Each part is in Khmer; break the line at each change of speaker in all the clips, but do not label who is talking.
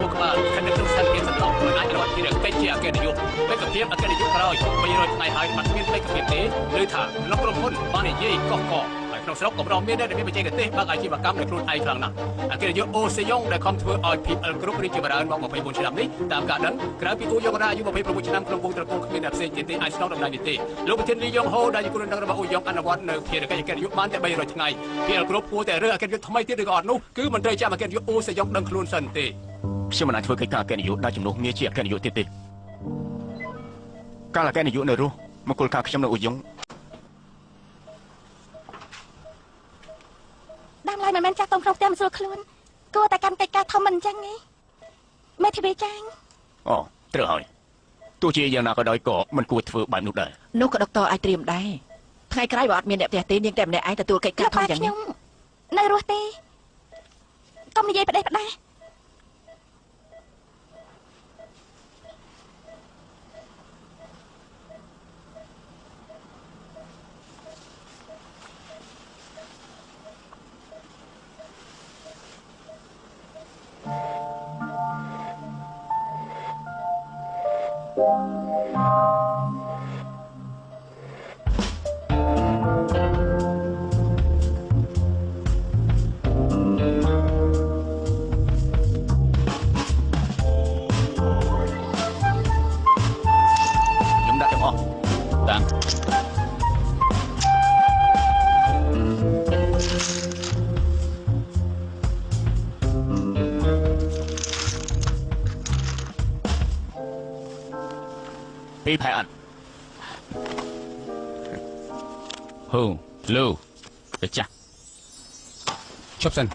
ពួកក្បាលខិតនៅក្នុងស្ថានភាពសន្លប់មិនអាចរត់ពីកិច្ចជាអគ្គនាយកកិច្ចភាពអគ្គនាយកក្រោយ300ថ្ងៃហើយបាត់មានកិច្ចភាពទេឬថាក្នុងក្រុមហ៊ុនបាននិយាយកកកហើយក្នុងស្រុកកម្រមានដែលមានបច្ចេកទេសបើកអាជីវកម្មដោយខ្លួនឯងខ្លាំងណាស់អគ្គនាយកអូសេយ៉ុងដែលខំធ្វើឲ្យ PL គ្រប់រីកចម្រើនមក24ឆ្នាំនេះតាមការដឹងក្រៅពីអូយ៉ុងរ៉ាអាយុ26ឆ្នាំក្នុងវងត្រកូលគ្មានអ្នកផ្សេងទៀតទេអាចស្នងដំណើរនេះទេលោកប្រធានលីយ៉ុងហូដែលជាគ្រូនឹងរបស់អូយ៉ុងអនុវត្តនៅភារកិច្ចអគ្គនាយកបានតែ300ថ្ងៃ PL គ្រប់គួរតែរើអគ្គនាយកថ្មីទៀតឬក៏អត់នោះគឺមិនត្រូវចាំអគ្គនាយកអូសេយ៉ុងដឹងខ្លួនសិនទេខ្ញុំមិនអាចធ្វើកិច្ចការអគ្គនាយកដែលជំនួសងារជាអគ្គនាយកទៀតទេកាលអគ្គនាយកនៅរស់មកគល់ការខ្ញុំនៅអូយ៉ុង
ដើមឡើយមិនមែនចាស់កូនក្នុងផ្ទះមិនស្រួលខ្លួនគួរតែកាន់កិច្ចការធំមិនអញ្ចឹងទេមេធាវីចាញ់
អូត្រូវហើយទោះជាយ៉ាងណាក៏ដោយក៏មិនគួរធ្វើបែបនោះដែរ
នោះក៏ដុកទ័រអាចត្រៀមដែរថ្ងៃក្រោយបើអត់មានអ្នកផ្ទះទេនាងតែម្នាក់ឯងទទួលកិច្ចការធំយ៉ាងនេះ
ខ្ញុំនៅរស់ទេកុំនិយាយផ្ដេសផ្ដាស
ពីផែអត់ហូលូទៅចាស់ជប់សិនក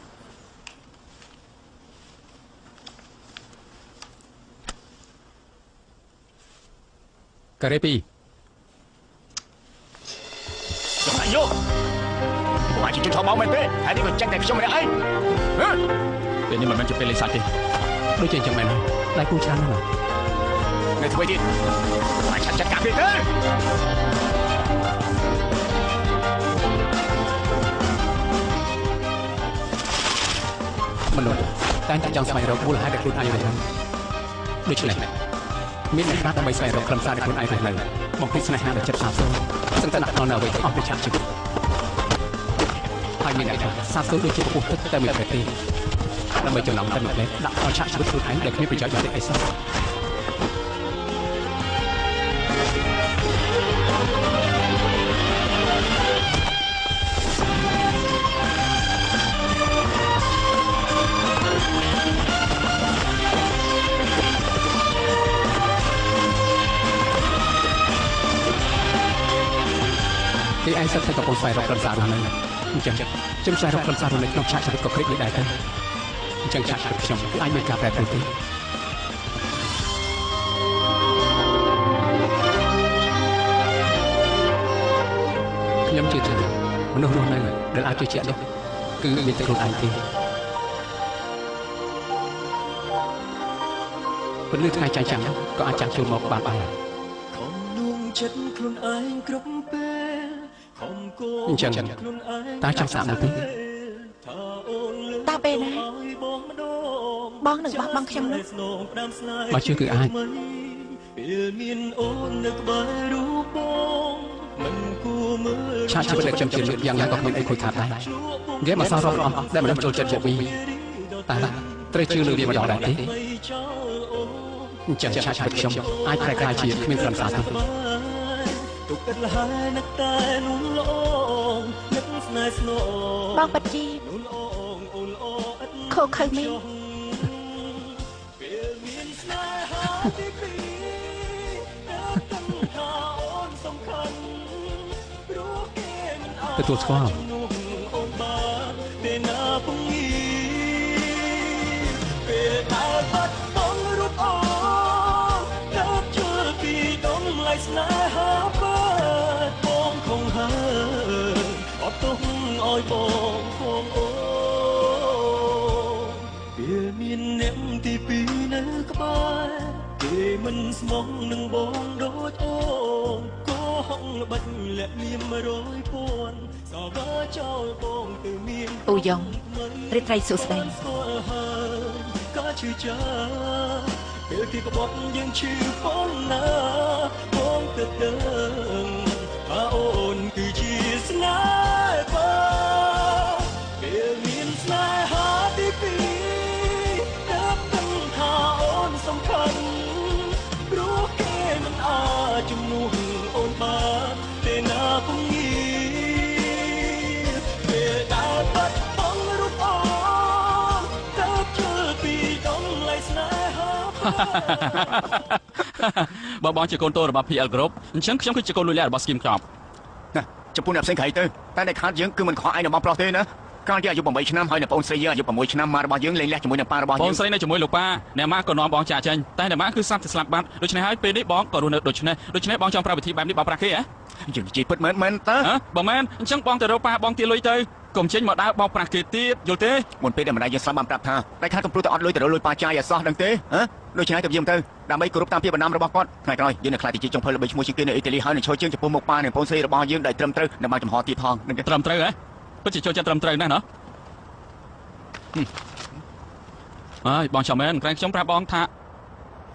ារ៉េពីចំណាយយកពួកអាចជួយថតមកមែនទេហើយនេះក៏ចាញ់តែខ្ញុំម្នាក់ឯងពេលនេះមិនមែនជាពេលលេងសើចទេដូចជាអញ្ចឹងមែនហើយដៃគូច្រើនណាស់នៅធ្វើទៀតអាចចាត់ការទៀតទេមនុស្សតែចង់ស្វែងរកមូលហេតុដែលខ្លួនឯងរស់នៅដូច្នេះមានអ្នកខ្លះដើម្បីស្វែងរកខ្លឹមសារដែលខ្លួនឯងរស់នៅបំពេញស្នេហាដែលចិត្តសាបសូន្យសឹងតែដាក់នៅអ្វីទាំងអស់ពីឆាកជីវិតហើយមានអ្នកខ្លះសាបសូន្យដូចជាពពុះទឹកតែមិនប្រទេដើម្បីចំណងតែមួយផ្លែដាក់ឲ្យឆាកជីវិតខ្លួនឯងដែលគ្មានប្រយោជន៍យ៉ាងអីសោះគេឯងសិតតែកំពុងស្វែងរកខ្លឹមសារនោះអញ្ចឹងខ្ញុំស្វែងរកខ្លឹមសារនៅក្នុងឆាកជីវិតក៏គ្រីកនេះដែរទៅអញ្ចឹងឆាកជីវិតខ្ញុំគឺអាចមានការប្រែប្រួលទេខ្ញុំជឿថាមនុស្សរស់នៅដែលអាចជឿជាក់នោះគឺមានតែខ្លួនឯងទេពេលនេះថ្ងៃចាញ់ចាំក៏អាចចាំចូលមកបានដែរចិត្តខ្លួនឯងគ្រប់ពេលអញ្ចឹងតើចង់សាកមើលទេ
តើពេលណាបងនឹងបោះបង់ខ្ញុំនោះ
បើជឿគឺអាច
ពេលមានអូននៅក្បែររូបបងមិនគួរមើល
ឆាកជីវិតដែលខ្ញុំជឿយ៉ាងណាក៏គ្មានអីខូចខាតដែរគេមកសល់រស់អស់ដែលមិនចូលចិត្តពួកវីតែត្រូវជឿលើវាម្ដងដែរទេអញ្ចឹងឆាកជីវិតខ្ញុំអាចប្រែក្លាយជាគ្មានខ្លឹមសារទេ
ទុកគិតលហើយនឹកតែនួនល្អនឹកស្នេហ៍ស្នង
បងបាត់ជី
នួនអូនអូនអូអត់
ខូខើមី
ពេលមានស្នេហាទីពីរដឹងថាអូនសំខាន់ព្រោះគេមិនអត់
ទទួលស្គាល់
អូនបានពេលណាពងីពេលដែលបាត់បង់រូបអូនដល់ជឿពីដំឡៃស្នេហាបងគង់ហើយអត់ទុកឲ្យបងផងអូពេលមានអ្នកទីពីរនៅក្បែរគេមិនស្មោះនឹងបងដូចអូនក៏ហងបាច់លាក់លៀម100ពាន់ក៏បើចោលបងទៅមាន
អូយ៉ងរីត្រីសុស្ដី
ការឈឺចាប់ពេលគេក្បត់យើងឈឺផងណាបងទៅដឹងថាអូនគឺជាស្នេហាពេលមានស្នេហាទីពីរតែដឹងថាអូនសំខាន់ព្រោះគេមិនអាចជំនួសអូនបានទេណាពុំងាយពេលដែលបាត់បង់រូបអូនទៅជឿពីដំឡៃស្នេហា
បងជាកូនតូរបស់ PL Group អញ្ចឹងខ្ញុំគឺជាកូនលួយលាក់របស់ Skim Crop
ណាចំពោះអ្នកផ្សេងក្រៃទៅតែអ្នកខាតយើងគឺមិនខកឯងរបស់ប្រុសទេណាកាលជាអាយុ8ឆ្នាំហើយនៅបងស្រីយើងអាយុ6ឆ្នាំម៉ារបស់យើងលែងលះជាមួយនឹងប៉ារបស់យើង
បងស្រីនៅជាមួយលោកប៉ាអ្នកម៉ាក៏នាំបងចាចេញតែអ្នកម៉ាគឺសាប់តែស្លាប់បាត់ដូច្នេះហើយពេលនេះបងក៏រស់នៅដូច្នេះបងចង់ប្រើវិធីបែបនេះបងប្រាក់គេហ៎
យើងនិយាយពិតមែនតើ
បើមែនអញ្ចឹងបងទៅរកប៉ាបងទាលុយទៅកុំចេញមកដើរបងប្រាក់គេទៀតយល់ទេ
មុនពេលដែលម្ដាយយើងស្លាប់បានប្រាប់ថាតែខាតកំព្រួតតែអត់លុយទៅរកលុយប៉ាចាយឲ្យសោះដឹងទេដូច្នេះទៅយើងទៅដើម្បីគោរពតាមភាពបណ្ដាំរបស់គាត់ថ្ងៃក្រោយយើងនឹងខ្លាចទៅជាចុងភៅល្បីឈ្មោះជាងគេនៅអ៊ីតាលីហើយនឹងឈរជើងចំពោះមុខប៉ានិងបងស្រីរបស់យើងដែលត្រឹមត្រូវនឹងបានចំហទៀតផងនឹងទេ
ត្រឹមត្រូវហ៎ពិតជាចូលចិត្តត្រឹមត្រូវណាស់ណោះហើយបងចាំមែនក្រែងខ្ញុំប្រាប់បងថា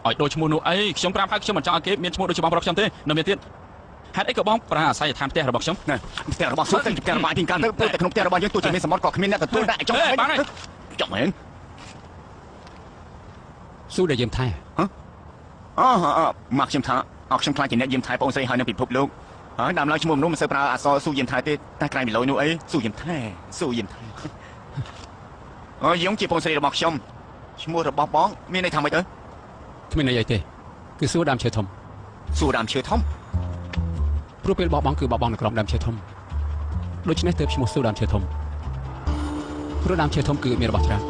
ឲ្យដូរឈ្មោះនោះអីខ្ញុំប្រាប់ហើយខ្ញុំមិនចង់ឲ្យគេមានឈ្មោះដូចជាបងប្រុសខ្ញុំទេនៅមានទៀតហេតុអីក៏បងប្រាអាស្រ័យដ្ឋានផ្ទះរបស់ខ្ញុំ
ណាផ្ទះរបស់សុខតែផ្ទះរបស់ឯងកាន់ទៅតែក្នុងផ្ទះរបស់យើងទោះជាមានសមុទ្រក៏គ្មានអ្នកទទួលដាក់ចុងហ្នឹងចុងមែន
ស៊ូដែលយាមថៃ
មកខ្ញុំថាអោខ្ញុំខ្លាចជាអ្នកយាមថៃបងស្រីហើយនៅពិភពលោកហើយដើមឡើយឈ្មោះមនុស្សមិនសូវប្រើអក្សរស៊ូយាមថៃទេតែក្រែងមីឡូនោះអីស៊ូយាមថៃយើងជាបងស្រីរបស់ខ្ញុំឈ្មោះរបស់បងមានន័យថាម៉េចទៅ
គ្មានន័យអីទេគឺស៊ូដើមឈើធំ
ស៊ូដើមឈើធំ
ព្រោះពេលបោះបង់គឺបោះបង់នៅក្រោមដើមឈើធំដូច្នេះទើបឈ្មោះស៊ូដើមឈើធំព្រោះដើមឈើធំគឺមានរបស់ច្រើន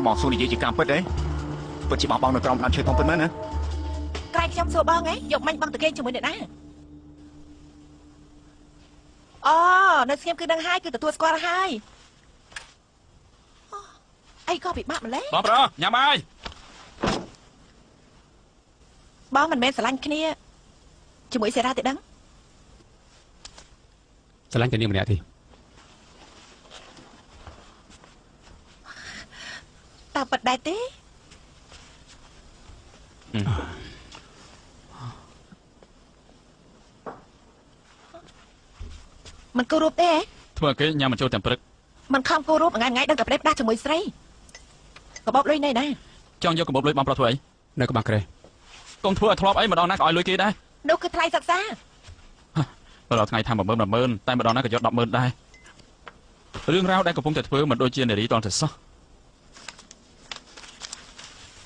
មកស៊ូនិយាយជាការពិតទេពិតជាបោះបង់នៅក្រោមដើមឈើធំពិតមែនណា
ក្រែងខ្ញុំសួរបងហ៎យកមាញ់បងទៅគេជាមួយអ្នកណាអូនៅស្ងៀមគឺដឹងហើយគឺទទួលស្គាល់ហើយអីក៏ពិបាកម្លេះ
បងប្រុសញ៉ាំហើយ
បងមិនមែនស្រឡាញ់គ្នាជាមួយសេរ៉ាទេដឹង
ស្រឡាញ់តែនាងម្នាក់ទេ
តើប៉ិតដែរទេមិនគោរពទេ
ធ្វើឲ្យគេញ៉ាំមិនចូលទាំងព្រឹក
មិនខំគោរពថ្ងៃដឹងតែប្រេះផ្ដាស់ជាមួយស្រីកបោបលុយណែណា
ចង់យកកបោបលុយបងប្រុសធ្វើអី
នៅក្បាលក្រេះ
កុំធ្វើឲ្យធ្លាប់អីម្ដងណាក៏ឲ្យលុយគេដែរ
នោះគឺថ្លៃសិក្សា
រាល់ថ្ងៃថា10000តែម្ដងណាក៏យក100000ដែររឿងរ៉ាវដែលកំពុងតែធ្វើមិនដូចជានារីតន់តែសោះ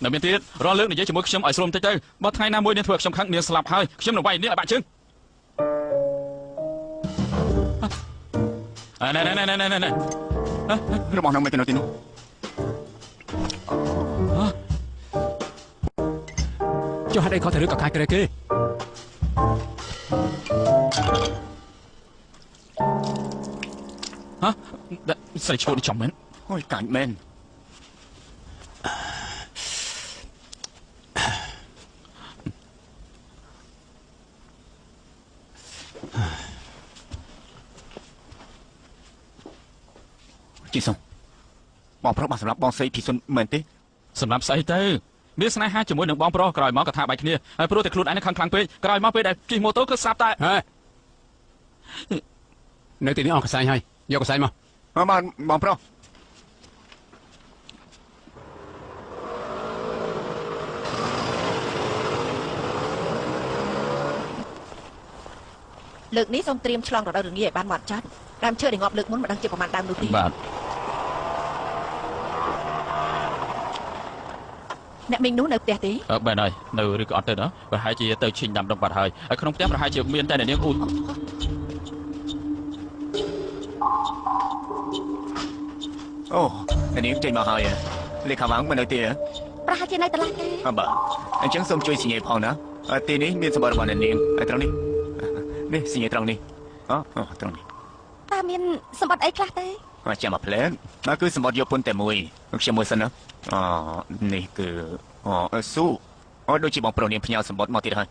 នៅមានទៀតរាល់លើកនិយាយជាមួយខ្ញុំឲ្យស្រួលបន្តិចទៅបើថ្ងៃណាមួយនាងធ្វើឲ្យខ្ញុំខឹងនាងស្លាប់ហើយខ្ញុំនឹងវាយនាងឲ្យបាក់ជើងណែ
របស់នឹងមិនទៅនៅទីនោះ
ចុះហេតុអីខុសទៅរឿងកកាយក្រេះគេ
ស្រីឈ្មោះនេះចំមែន
អូយកាច់មែនជីសុំបងប្រុសបានសម្រាប់បងស្រីភីសុនមែនទេ
សម្រាប់ស្អីទៅមានស្នេហាជាមួយនឹងបងប្រុសក្រោយមកក៏ថាបែកគ្នាហើយព្រោះតែខ្លួនឯងខឹងខ្លាំងពេកក្រោយមកពេលដែលជិះម៉ូតូគឺស្លាប់តែ
ហើយនៅទីនេះអស់កសែងហើយយកកសែងមក
បានបងប្រុស
លើកនេះសូមត្រៀមឆ្លងរដូវរងាឲ្យបានហ្មត់ចត់ដើមឈើដែលងាប់លើកមុនមិនដឹងជាប្រមាណដើមនោះទេ
បាទ
អ្នកមីងនោះនៅផ្ទះទេ
បែរហើយនៅឬក៏អត់ទៅណាប្រហែលជាទៅឈិញដាំដុំបាត់ហើយហើយក្នុងផ្ទះប្រហែលជាមានតែអ្នកនាងអ៊ូ
អូអ្នកនាងចេញមកហើយលេខាវាងមិននៅទេ
ប្រហែលជានៅតឡាទេ
បាទអញ្ចឹងសូមជួយសញ្ញាផងណាទីនេះមានសម្បត្តិរបស់អ្នកនាងហើយត្រង់នេះនេះសញ្ញាត្រង់នេះត្រង់នេះ
តើមានសម្បត្តិអីខ្លះទេ
ចាំមកផ្លែគឺសម្បត្តិយកពុនតែមួយខ្ញុំមើលសិនណានេះគឺស៊ូដូចជាបងប្រុសនាងផ្ញើសម្បត្តិមកទៀតហើយ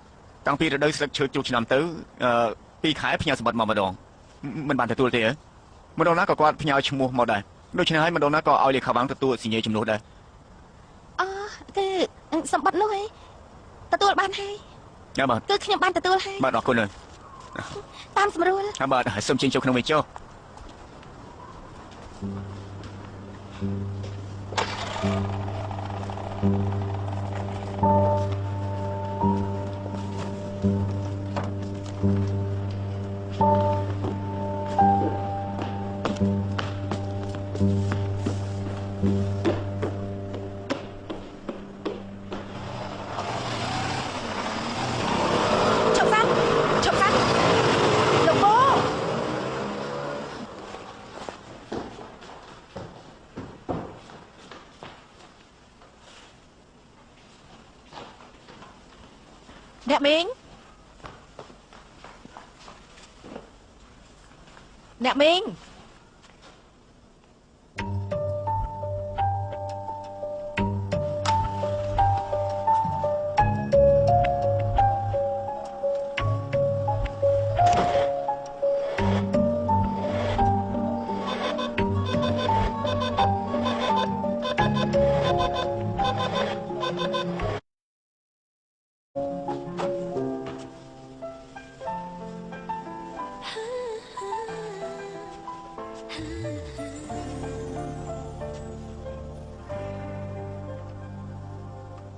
តាំងពីរដូវស្លឹកឈើជ្រុះឆ្នាំទៅ2ខែផ្ញើសម្បត្តិមកម្ដងមិនបានទទួលទេម្ដងណាក៏គាត់ផ្ញើឈ្មោះមកដែរ ដូច្នេះហើយម្ដងណាក៏ឲ្យលេខាវាងទទួលសញ្ញាជំនួសដែរ
អូគឺសម្បត្តិនោះឯងទទួលបានហើយ
ចាបាទ
គឺខ្ញុំបានទទួលហើយ
បាទអរគុណហើយ
តាមស្រួល
បាទសូមជិញចូលក្នុងវិញចុះ
ឈប់សិនលោកបូអ្នកមីងអ្នកមីង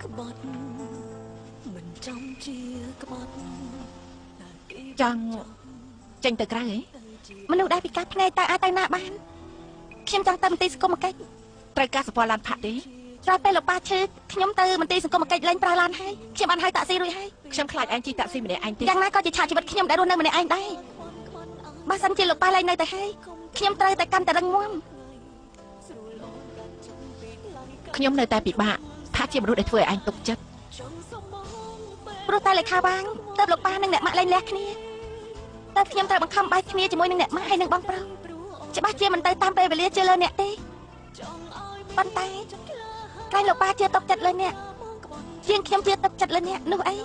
ក្បត់មិនចំជាក្បត់
ចង់ចេញទៅក្រៅហ៎
មនុស្សដែលពិការភ្នែកទៅអាចទៅណាបានខ្ញុំចង់ទៅមន្ទីរសង្គមកិច្ច
ត្រូវការសពឡានផាក់ទេ
ក្រោយពេលលោកប៉ាឈឺខ្ញុំទៅមន្ទីរសង្គមកិច្ចលេងប្រើឡានហើយខ្ញុំបានហៅតាក់ស៊ីរួចហើយ
ខ្ញុំខ្លាចឯងជិះតាក់ស៊ីម្នាក់ឯងទេ
យ៉ាងណាក៏ជាឆាកជីវិតខ្ញុំដែលរស់នៅម្នាក់ឯងដែរបើសិនជាលោកប៉ាលែងនៅទៅហើយខ្ញុំត្រូវតែកាន់តែរឹងមាំ
ខ្ញុំនៅតែពិបាកថាជាមនុស្សដែលធ្វើឲ្យឯងទុកចិត្ត
ព្រោះតែលេខាវាងទៅលោកប៉ានិងអ្នកម៉ាក់លែងលះគ្នាតែខ្ញុំត្រូវបង្ខំបាយគ្នាជាមួយនឹងអ្នកម៉ាក់ហើយនឹងបងប្រុសច្បាស់ជាមិនទៅតាមពេលវេលាជឿលើអ្នកទេប៉ុន្តែក្រែងលោកប៉ាជឿទុកចិត្តលើអ្នកជាងខ្ញុំជឿទុកចិត្តលើអ្នកនោះអី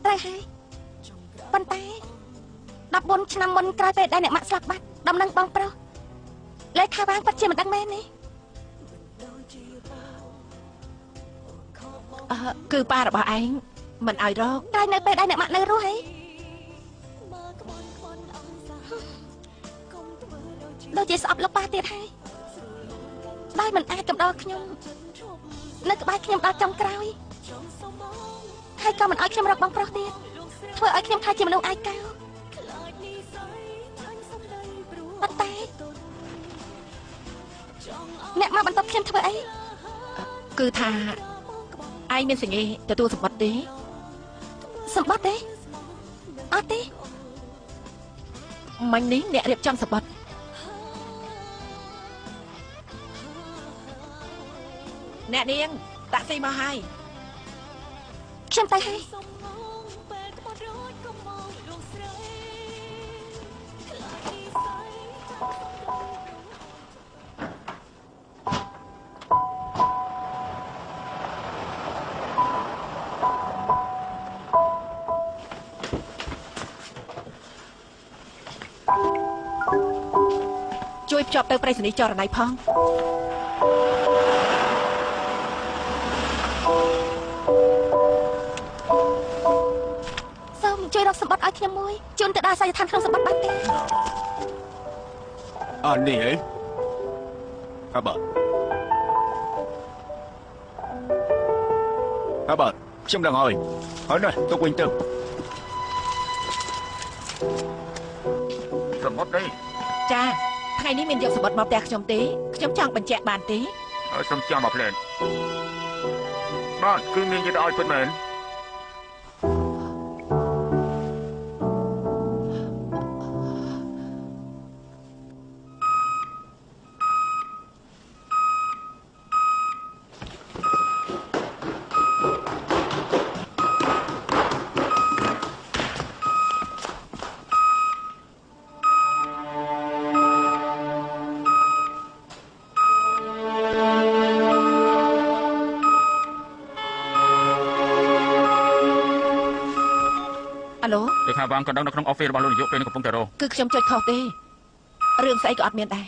ត្រូវហើយប៉ុន្តែ14ឆ្នាំមុនក្រោយពេលដែលអ្នកម៉ាក់ស្លាប់បាត់ដំណឹងបងប្រុសលេខាវាងពិតជាមិនដឹងមែនទេ
គឺប៉ារបស់ឯងមិនឲ្យរក
ក្រោយនៅពេលដែលអ្នកម៉ាក់នៅរស់អីដូចជាស្អប់លោកប៉ាទៀតហើយដោយមិនអាចកំដរខ្ញុំនៅក្បែរខ្ញុំដល់ចុងក្រោយហើយក៏មិនឲ្យខ្ញុំរកបងប្រុសទៀតធ្វើឲ្យខ្ញុំខ្លាចជាមនុស្សឯកោប៉ុន្តែអ្នកមកបន្ទប់ខ្ញុំធ្វើអី
គឺថាឯងមានសញ្ញេទទួលសម្បត្តិទេ
សម្បត្តិទេអត់ទេ
មិញនេះអ្នករៀបចំសម្បត្តិអ្នកនាងតាក់ស៊ីមកហើយ
ខ្ញុំទៅហើយ
ជួយភ្ជាប់ទៅប្រៃសណីចរណៃផង
សូមជួយរកសម្បត្តិឲ្យខ្ញុំមួយជូនទៅដល់អាសយដ្ឋានក្នុងសម្បត្តិបានទេ
នេះហ៎បាទខ្ញុំដឹងហើយណាទុកវិញទៅសម្បត្តិនេះ
ចាថ្ងៃនេះមានយកសម្បត្តិមកផ្ទះខ្ញុំទេខ្ញុំចង់បញ្ជាក់បានទេ
សូមចាំមកផ្លែនបាទគឺមានគេឲ្យពិតមែន
អ
ខាបាងក៏ដឹងនៅក្នុងអอฟฟิศរបស់លោកនាយកពេលនេះកំពុងតែរោ
គឺខ្ញុំចុចខុសទេរឿងស្អីក៏អត់មានដែរ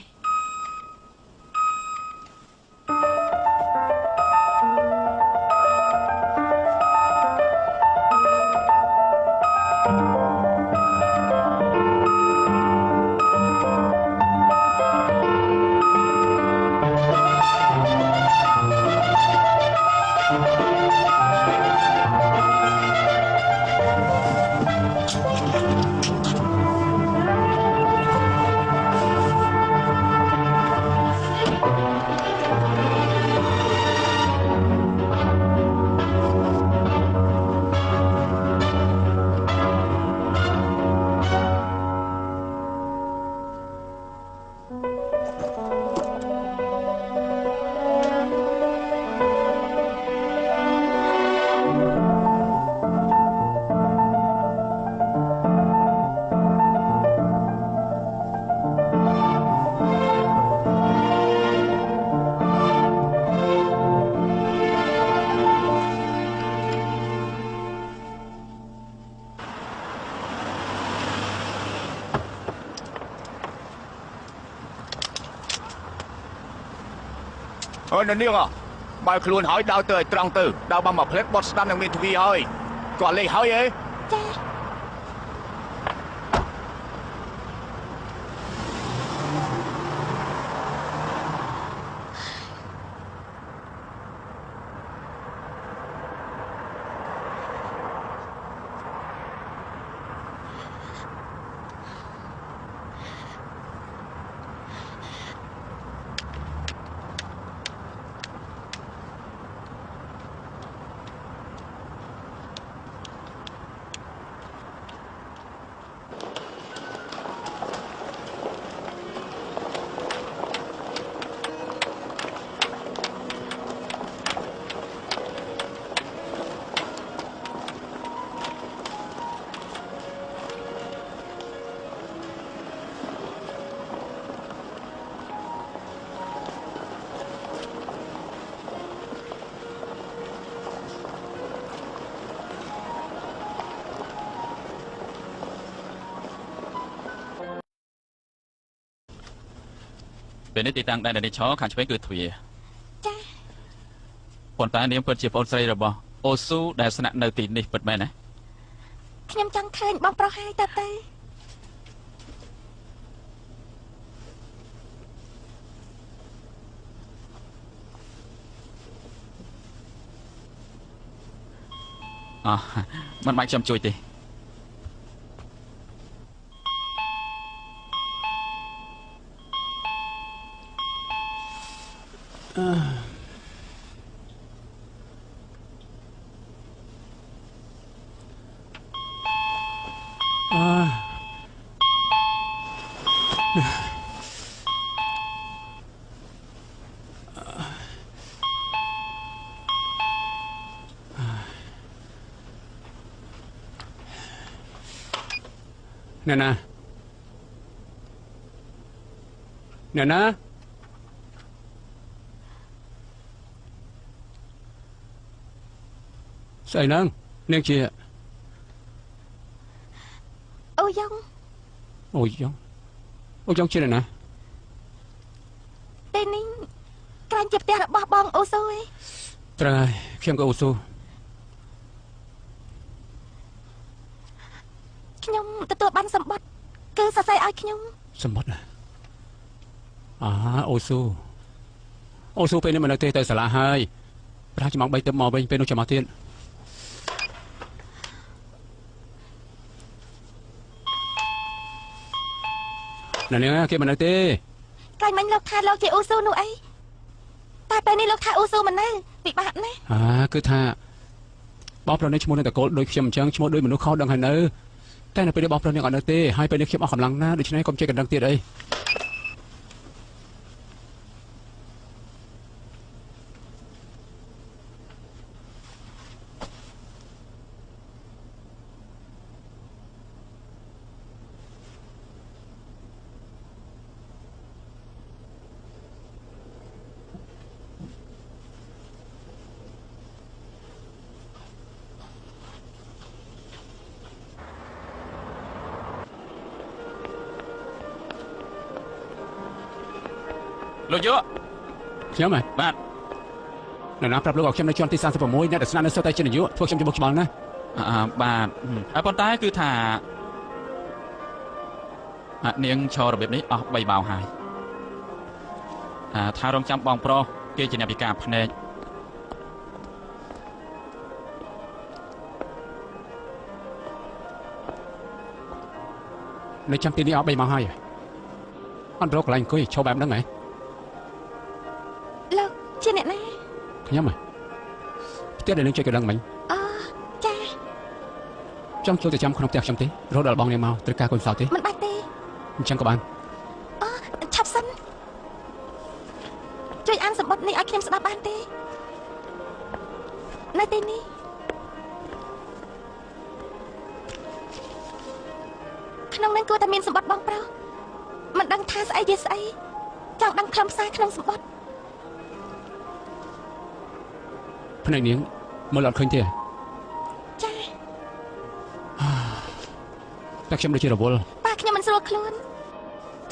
អើនៅនាងបើខ្លួនហើយដើរទៅឲ្យត្រង់ទៅដើរបានមកផ្លេតបត់ស្ដាំនឹងមានទ្វារហើយគាត់លេខហើយអេ
ចា
ពេលនេះទីតាំងដែលនេះឈរខាងឆ្វេងគឺទ្វារ
ចា
ប៉ុន្តែនាងពិតជាប្អូនស្រីរបស់អូស៊ូដែលស្នាក់នៅទីនេះពិតមែនណា
ខ្ញុំចង់ឃើញបងប្រុសហើយតើទៅ
អោះមិនបាច់ខ្ញុំជួយទេ
nè nè nè nè Sài nâng nâng chị
អូយ៉ង
ôi giống chị này nè
ពេលនេះក្រាញ់ជាផ្ទះរបស់បងអូស៊ូឯង
trời khiêm có ô xô
ខ្ញុំទទួលបានសម្បត្តិគឺសរសេរឲ្យខ្ញុំ
sầm mất à ô xô bên này mình đang tê tới xả lá hai ra chỉ mong bay tới mò bên nó chỉ mò tiền nè nè kia mình đang tê
កាលមិញលោកថាលោកជាអូស៊ូនោះអីតែពេលនេះលោកថាអូស៊ូមិននៅពិបាកណាស់
cứ tha bóp rồi đấy mua nên tại cô đôi khi chẳng mua đôi mình nó khó đằng hay nữaแต่ในไปได้บอกเราเนี่ยก่อนนะเต้ให้ไปในคลิปออกกำลังนะโดยเฉพาะกรมใจกันดังเตี้ยเลย
លោកយោ
ខ្ញុំហ៎
បាទ
នៅណាប្រាប់លោកឲ្យខ្ញុំនៅជាន់ទី36អ្នកដែលស្នាក់នៅសុទ្ធតែជានាយកធ្វើខ្ញុំច្បុកច្បល់ណា
បាទប៉ុន្តែគឺថានាងឈររបៀបនេះអស់3ម៉ោងហើយថារងចាំបងប្រុសគេជាអ្នកពិការភ្នែក
នៅចាំទីនេះអស់3ម៉ោងហើយអត់រកកន្លែងអង្គុយឈរបែបហ្នឹងហ៎
លោកជាអ្នកណា
ខ្ញុំហ៎ផ្ទះដែលនឹងជួយកណ្ដឹងមិញ
អូចា
ចង់ចូលទៅចាំក្នុងផ្ទះខ្ញុំទេរហូតដល់បងនាងមកត្រូវការកូនសោតទេ
មិនបាច់ទេ
អញ្ចឹងក៏បាន
អូឆាប់សិនជួយអានសម្បត្តិនេះឲ្យខ្ញុំស្ដាប់បានទេនៅទីនេះក្នុងនឹងគួរតែមានសម្បត្តិបងប្រុសមិនដឹងថាស្អីជាស្អីចង់ដឹងខ្លឹមសារក្នុងសម្បត្តិ
ភ្នែកនាងមើលអត់ឃើញទេ
ចា
តែខ្ញុំដូចជារវល់
ប៉ាខ្ញុំមិនស្រួលខ្លួន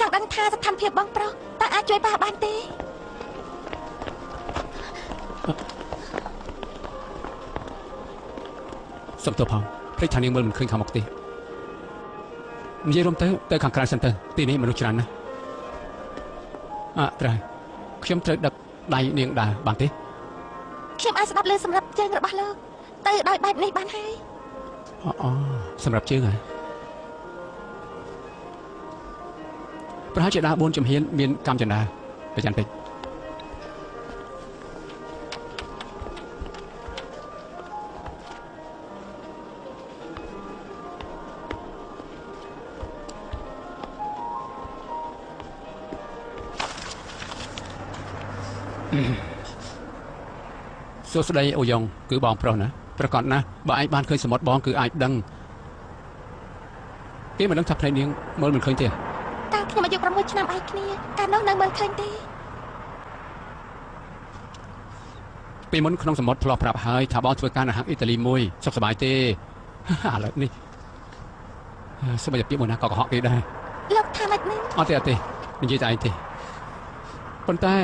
ចង់ដឹងថាស្ថានភាពបងប្រុសតើអាចជួយប៉ាបានទេ
សុំទោសផងភ្លេចថានាងមើលមិនឃើញខាងមុខទេនិយាយរំទៅខាងក្រៅសិនទៅទីនេះមនុស្សច្រើនណាស់ត្រូវខ្ញុំត្រូវដឹកដៃនាងដើរបានទេ
ខ្ញុំអាចស្ដាប់លើសម្រាប់ជើងរបស់លោកទៅដោយបែបនេះបានហើយ
អូសម្រាប់ជើងហ៎ប្រហែលជាដើរ4ជំហានមានកម្មចន្ទាប្រចាំតិចសួស្តីអូយ៉ងគឺបងប្រុសណាប្រកាសណាស់បើឯងបានឃើញសមុទ្របងគឺអាចដឹងគេមិនដឹងថាភ្នែកនាងមើលមិនឃើញទេ
តើខ្ញុំអាយុ6ឆ្នាំឯគ្នាកាលនោះនៅមើលឃើញទេ
ពេលមុនក្នុងសមុទ្រធ្លាប់ប្រាប់ហើយថាបងធ្វើការនៅហាងអ៊ីតាលីមួយសុខសប្បាយទេឥឡូវនេះសុខភាពមួយណាក៏កុហកគេដែរ
លោកថាម៉េចនឹង
អត់ទេនិយាយតែឯងទេប៉ុន្តែ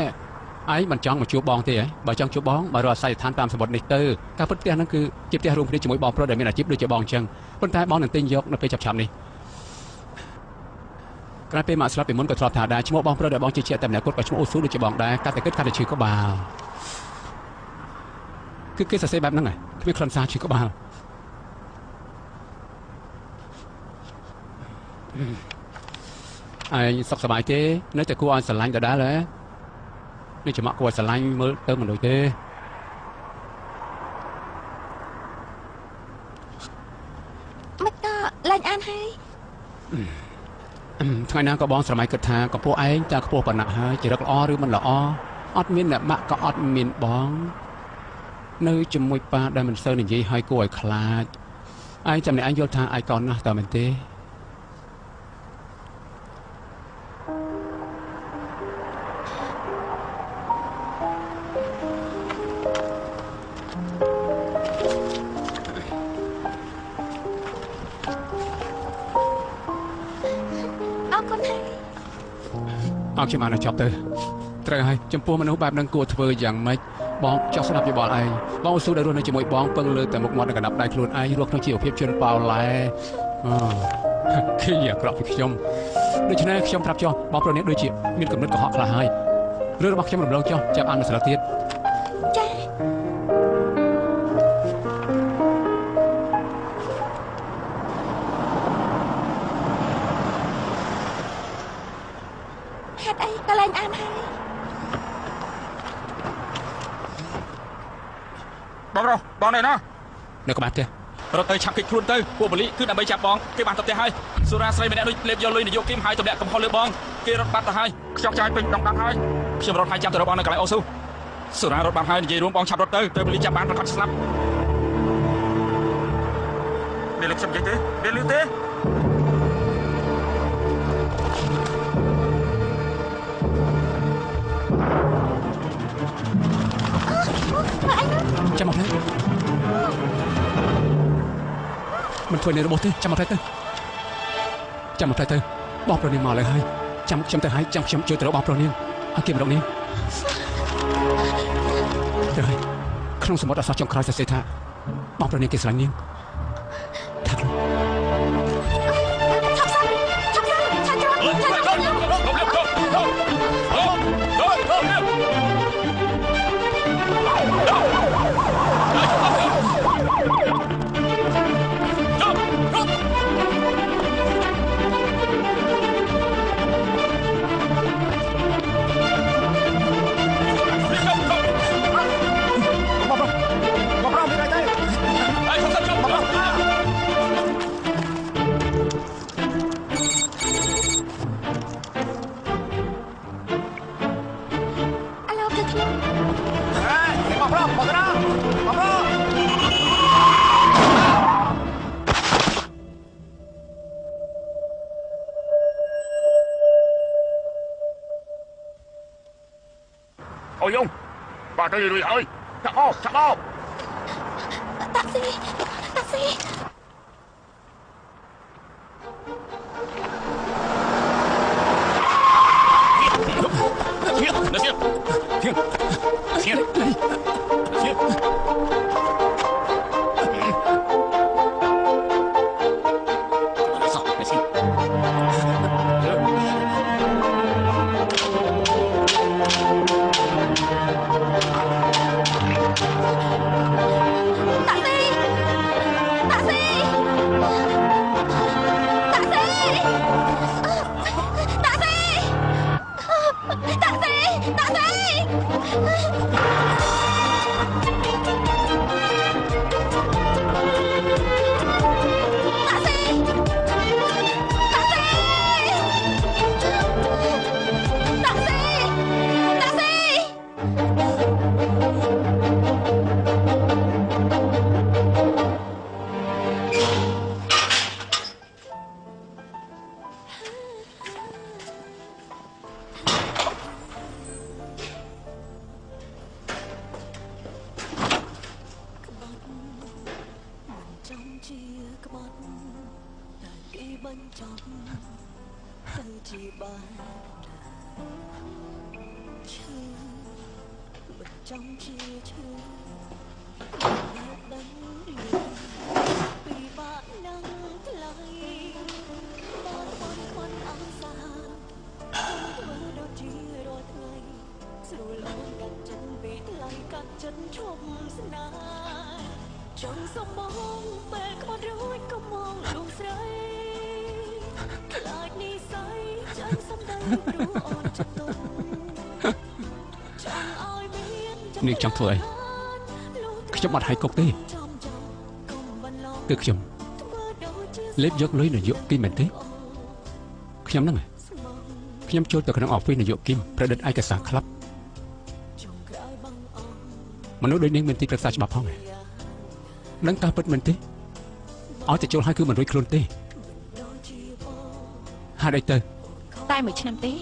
ឯងមិនចង់មកជួបបងទេហ៎បើចង់ជួបបងមករកអាស័យដ្ឋានតាមសមុទ្រនេះទៅការពិតផ្ទះហ្នឹងគឺជាផ្ទះរួមគ្នាជាមួយបងប្រុសដែលមានអាជីពដូចជាបងអញ្ចឹងប៉ុន្តែបងនឹងទិញយកនៅពេលចាប់នេះក្រោយពេលមកស្លាប់ពីមុនក៏ធ្លាប់ថាដែរឈ្មោះបងប្រុសដែលបងជឿជាក់តែម្នាក់គាត់ក៏ឈ្មោះអូស៊ូដូចជាបងដែរកាត់តែគិតកាត់តែឈឺក្បាលគឺគេសរសេរបែបហ្នឹងហ៎គ្មានខ្លឹមសារឈឺក្បាលឯងសុខសប្បាយទេនៅតែគួរឲ្យស្រឡាញ់ដដែលហ៎នេះចំគួរឲ្យស្រឡាញ់មើលទៅមិនដូចទេ
មិនក៏ឡើងអានហើយ
ថ្ងៃណាក៏បងស្រមៃគិតថាកម្ពស់ឯងតើខ្ពស់ប៉ុណ្ណាហើយជារឹកល្អឬមិនល្អអត់មានអ្នកម៉ាក់ក៏អត់មានបងនៅជាមួយប៉ាដែលមិនសូវនិយាយឲ្យគួរឲ្យខ្លាចឯងចាំតែឯងយល់ថាឯងកូនណាស់តើមែនទេ
អរគុណហើយ
អរខ្ញុំអានចប់ទៅត្រូវហើយចំពោះមនុស្សបែបហ្នឹងគួរធ្វើយ៉ាងម៉េចបងចង់ស្ដាប់យោបល់ឯងបងស៊ូដែលរស់នៅជាមួយបងពឹងលើតែមុខមាត់និងកណ្ដាប់ដៃខ្លួនឯងរស់ក្នុងជីវភាពជនប៉ោឡែគេអាក្រក់ពីខ្ញុំដូច្នេះខ្ញុំប្រាប់ចុះបងប្រុសនេះដូចជាមានកំណត់កុហកខ្លះហើយរឿងរបស់ខ្ញុំរំលងចុះចាប់អានមួយស្លឹកទៀត
ចាហេតុអីក៏ឡើងអានហើយ
បងប្រុសបងនេះណា
នៅក្បែរផ្ទះ
រត់ទៅឆាប់គេចខ្លួនទៅពួកប៉ូលីសគឺដើម្បីចាប់បងគេបានទៅផ្ទះហើយសុរាស្រីម្នាក់ដូចលេបយកលុយនយោគីមហើយទម្លាក់កំហុសលើបងគេរត់បាត់ទៅហើយខ្ញុំចាយពេញដងដាំហើយខ្ញុំរត់ហើយចាប់ទៅរកបងនៅកន្លែងអូស៊ូសុរារត់បាត់ហើយនិយាយរួមបងឆាប់រត់ទៅប៉ូលីសចាប់បានប្រកាសស្លាប់មានលោកខ្ញុំនិយាយទេមានលឺទេ
ចាំមកផ្លែមិនធ្វើនៅរបួសទេចាំមកផ្លែទៅចាំមកផ្លែទៅបងប្រុសនាងមកលើហើយចាំខ្ញុំទៅហើយចាំខ្ញុំជួយទៅរកបងប្រុសនាង អគិមរកនេះត្រូវហើយក្នុងសមុទ្រអសរចុងក្រោយសរសេរថាបងប្រុសនាងគេស្រឡាញ់នាងថាខ្លួន
អូយងបាទទៅរួចហើយចាក់មក
តាក់ស៊ីនាងចង់ធ្វើអីខ្ញុំអត់ឲ្យគុកទេគឺខ្ញុំលេបយកលុយនាយកគីមមែនទេខ្ញុំហ្នឹងខ្ញុំចូលទៅក្នុងអอฟហ្វិសនាយកគីមប្រឌិតឯកសារក្លាប់មនុស្សដូចនាងមានទីប្រឹក្សាច្បាប់ផងនឹងការពិតមែនទេឲ្យទៅចូលឲ្យគឺមិនរួចខ្លួនទេហេតុអីទៅ
តែ1ឆ្នាំទេ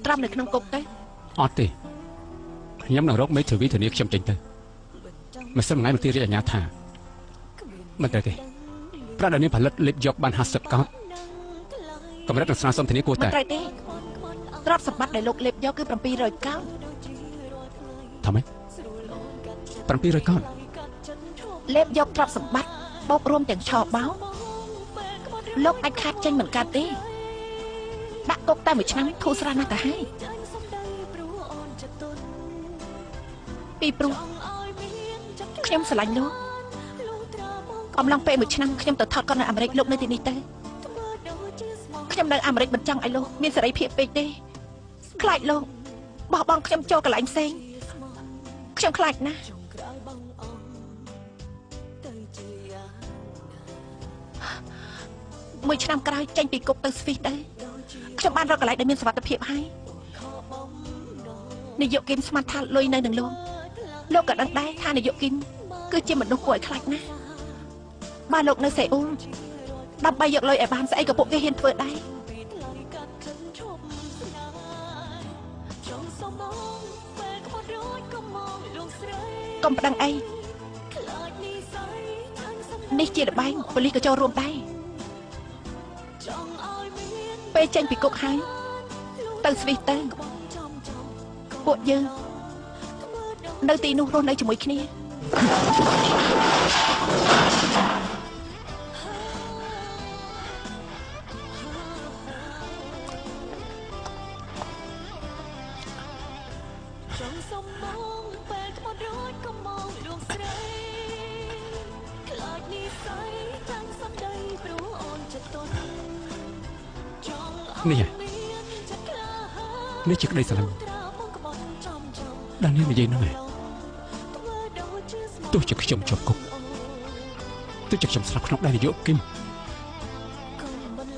ត្រាំនៅក្នុងគុកទៅ
អត់ទេខ្ញុំនឹងរកមេធាវីធានាខ្ញុំចេញទៅមិនសិនថ្ងៃមន្ត្រីរាជអាជ្ញាថាមិនត្រូវទេប្រាក់ដែលនាងផលិតលេបយកបាន50កោតកម្រិតនឹងស្នើសុំធានាគួរតែ
មិនត្រូវទេទ្រព្យសម្បត្តិដែលលោកលេបយកគឺ700កោត
ថាម៉េច700កោត
លេបយកទ្រព្យសម្បត្តិបូករួមទាំងឆបោលោកអាចខាត់ចេញមិនកើតទេដាក់គុកតែ1ឆ្នាំធូរស្រាលណាស់ទៅហើយពីព្រោះខ្ញុំស្រឡាញ់លោកអំឡុងពេល1ឆ្នាំខ្ញុំទៅថតកូននៅអាមេរិកលោកនៅទីនេះទៅខ្ញុំនៅអាមេរិកមិនចង់ឲ្យលោកមានសេរីភាពពេកទេខ្លាចលោកបោះបង់ខ្ញុំចូលកន្លែងផ្សេងខ្ញុំខ្លាចណាស់1ឆ្នាំក្រោយចេញពីគុកទៅស្វីសទៅខ្ញុំបានរកកន្លែងដែលមានសុវត្ថិភាពហើយនាយកគឹមស្មានថាលុយនៅនឹងលោកក៏ដឹងដែរថានាយកគឹមគឺជាមនុស្សគួរឲ្យខ្លាចណាស់បើលោកនៅសេអ៊ូលដើម្បីយកលុយឲ្យបានស្អីក៏ពួកគេហ៊ានធ្វើដែរកុំប្តឹងអីនេះជាល្បែងប៉ូលីសក៏ចូលរួមដែរពេលចេញពីគុកហើយ ទៅស្វីសទៅពួកយើងនៅទីនោះរស់នៅជាមួយគ្នានេះជាក្តីស្រឡាញ់ដែលនាងនិយាយហ្នឹងឯងទោះជាខ្ញុំជាប់គុកទោះជាខ្ញុំស្លាប់ក្នុងដៃនាយកគឹម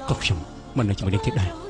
ក៏ខ្ញុំមិននៅជាមួយនាងទៀតដែរ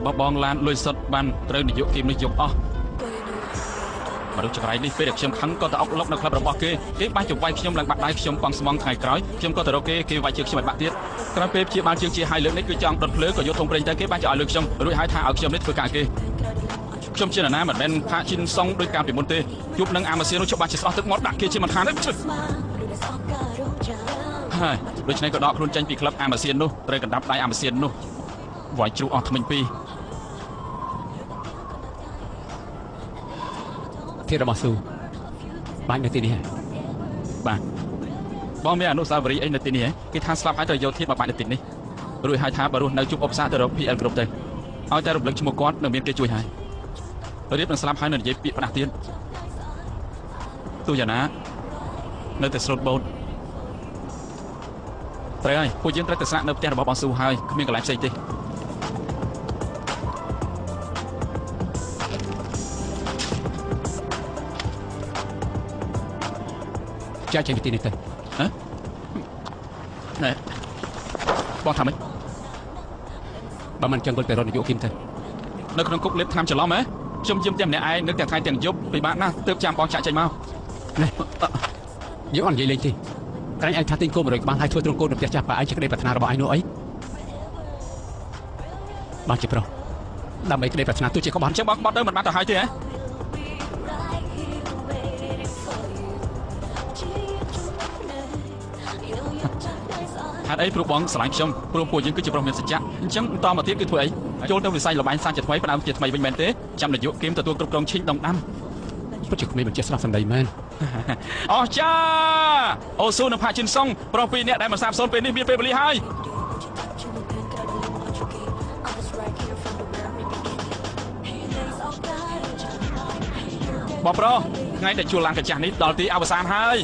របស់បងឡានលុយសុតបានត្រូវនាយកគីមនេះយកអស់មនុស្សចង្រៃនេះពេលដែលខ្ញុំខឹងក៏ទៅអុកលុកនៅក្លឹបរបស់គេបាច់ចង្វាយខ្ញុំឡើងបាក់ដៃខ្ញុំប៉ងស្មងថ្ងៃក្រោយខ្ញុំក៏ទៅរកគេវាយជើងខ្ញុំឲ្យបាក់ទៀតក្រោយពេលព្យាបាលជើងជាហើយលើកនេះគឺចង់ដុតភ្លើក៏យកធុងប្រេងទៅគេបាច់ឲ្យលើខ្ញុំរួចហើយថាឲ្យខ្ញុំនេះធ្វើការគេខ្ញុំជាណាមិនមែនផាជីនសុងដោយការពីមុនទេជួបនឹងអាម៉ាស៊ីននោះច្បាស់ជាស្រស់ទឹកមាត់ដាក់គេជាមិនខានទេហើយដូច្នេះក៏ដកខ្លួនចេញពីក្លឹបអាម៉ាស៊ីននោះត្រូវកណ្ដាប់ដៃអាម៉ាស៊ីននោះវាយជ្រូកអស់ថ្មិញពីរធាតុរបស់ស៊ូបាញ់នៅទីនេះបាទបងមានអនុស្សាវរីយ៍អីនៅទីនេះគេថាស្លាប់ហើយទៅយកធាតុមកបាញ់នៅទីនេះរួចហើយថាបើរស់នៅជួបអបសាទៅរក PL គ្រប់ទៅឲ្យតែរំលឹកឈ្មោះគាត់នឹងមានគេជួយហើយរៀបនឹងស្លាប់ហើយនៅនិយាយពាក្យផ្ដាស់ទៀតទោះយ៉ាងណានៅតែស្លូតបូតត្រូវហើយពួកយើងត្រូវតែស្នាក់នៅផ្ទះរបស់បងស៊ូហើយគ្មានកន្លែងផ្សេងទេចាចេញពីទីនេះទៅហ៎ណែបងថាម៉េចបើមិនចឹងវិលទៅរកនាយកគីមទៅនៅក្នុងគុកលេបថ្នាំច្រឡំហ៎ខ្ញុំយាមតែម្នាក់ឯងនឹកតែថ្ងៃទាំងយប់ពិបាកណាស់ទើបចាំបងចាក់ចេញមកនេះយើងអត់និយាយលេងទេក្រែងឯងថាទិញគោ100ក្បាលហើយធ្វើទ្រង់គោនៅផ្ទះចាស់ប៉ាឯងជាក្តីប្រាថ្នារបស់ឯងនោះអីបានជាប្រុសដើម្បីក្តីប្រាថ្នាទោះជាក្បត់ចឹងបងក្បត់ទៅមិនបានទៅហើយទេហ៎ហេតុអីព្រោះបងស្រឡាញ់ខ្ញុំព្រោះពួកយើងគឺជាប្រុសមានសច្ចៈអញ្ចឹងបន្តមកទៀតគឺធ្វើអីចូលទៅវិស័យលបែងសាជាថ្មីផ្ដើមជាថ្មីវិញមែនទេចាំនាយកគីមទទួលគ្រប់គ្រងឈិញដងដាំពិតជាគ្មានបញ្ជាស្រាប់សម្ដីមែនអស្ចារ្យអូស៊ូនិងផាជីនសុងប្រុសពីរនាក់ដែលមកសាបសូន្យពេលនេះមានពេលវេលាហើយបងប្រុសថ្ងៃដែលជួលឡានកញ្ចាស់នេះដល់ទីអវសានហើយ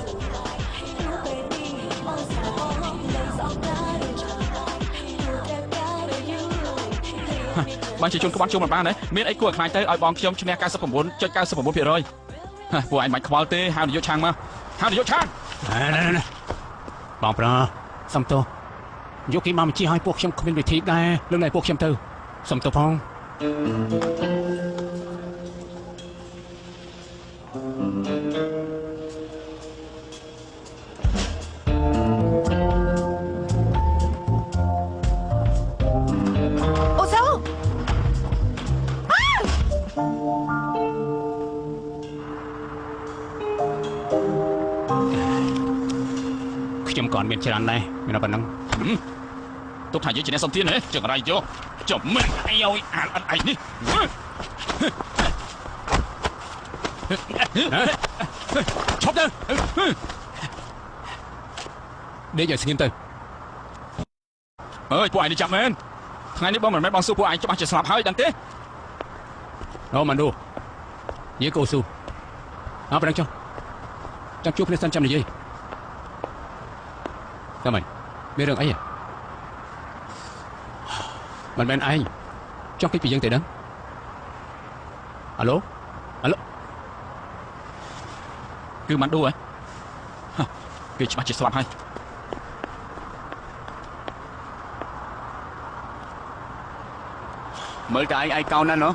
បានជាជនក្បត់ជួលមិនបានទេមានអីគួរឲ្យខ្លាចទៅឲ្យបងខ្ញុំឈ្នះ 99.99% ពួកឯងមិនខ្វល់ទេហៅនាយកឆាងមកហៅនាយកឆាងបងប្រុសសំទោសយកគេមកបញ្ជាឲ្យពួកខ្ញុំគ្មានវិធីដែរលើកឲ្យពួកខ្ញុំទៅសំទោសផង
ក៏មានច្រើនដែរមានប៉ុណ្ណឹង
ទុកថាយើងជាអ្នកសំទានហ៎ចឹងរៃយកចំមិនអីឲ្យអានអត់អីនេះ
ឈប់ទៅដេកឲ្យស្ងៀមទៅ
អើយពួកឯងនេះចាប់មែនថ្ងៃនេះបងមិនមែនបងស៊ូពួកឯងច្បាស់ជាស្លាប់ហើយដឹងទេ
អូម៉ាន់ឌូយើងកូស៊ូអើប្រឹងចុះចាំជួបគ្នាសិនចាំនិយាយតាមមិនមានរឿងអីមិនមែនឯងចង់គិតពីយើងទេដឹងអាឡូ
គឺម៉ាន់ឌូហ៎គេច្បាស់ជាស្លាប់ហើយ
មើលតែឯងកោនណាស់ណោះ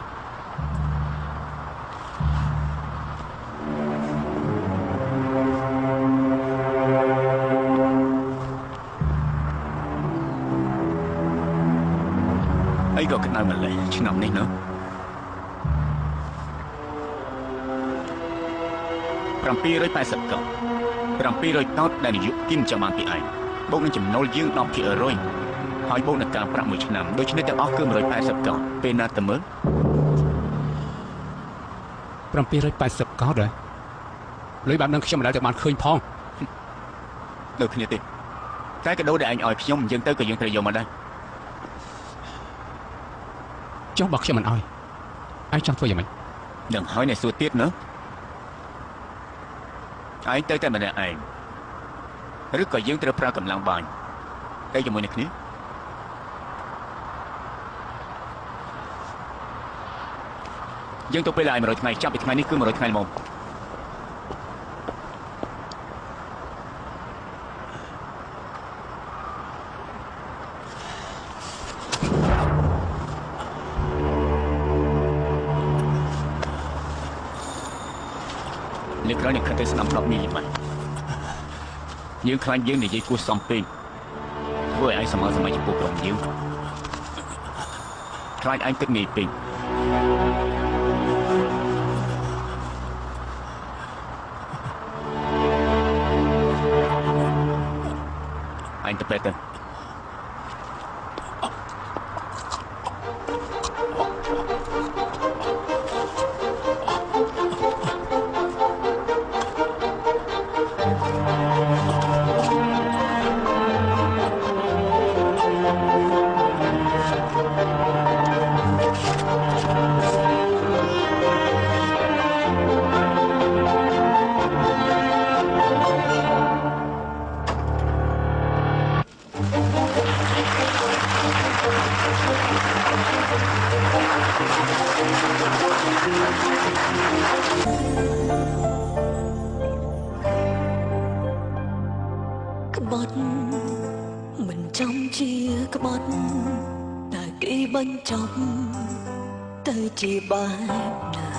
អីក៏ក្តៅម្លេះឆ្នាំនេះណោះ 780 កោត 700 កោតដែលនាយកគីមចាំបានពីឯងបូកនឹងចំណូលយើង 10% ហើយបូកនឹងការប្រាក់មួយឆ្នាំដូច្នេះទាំងអស់គឺ 180 កោតពេលណាទៅមើល
780 កោតដែរលុយបែបហ្នឹងខ្ញុំមិនដែលទៅបានឃើញផង
ដូចគ្នាទេតែកាដូដែលឯងឲ្យខ្ញុំយើងទៅក៏យើងត្រូវយកមកដែរ
ចុះបើខ្ញុំមិនឲ្យឯងចង់ធ្វើយ៉ាងម៉េច
នឹងហើយអ្នកសួរទៀតណាឯងទៅតែម្នាក់ឯងឬក៏យើងត្រូវប្រើកម្លាំងបាញ់តែជាមួយនឹងគ្នាយើងទៅពេលឲ្យ100ថ្ងៃចាប់ពីថ្ងៃនេះគឺ100ថ្ងៃមកក្រោយនេះខិតទៅស្ដាំ10មីលបានយើងខ្លាចយើងនិយាយគួរសមពេកធ្វើឲ្យឯងសមត្ថសម័យចំពោះក្រុមយើងខ្លាចឯងគិតងាយពេកឯងទៅពេទ្យទៅ
ក្បត់មិនចំជាក្បត់តែគេបញ្ចប់ទៅជាបែបណា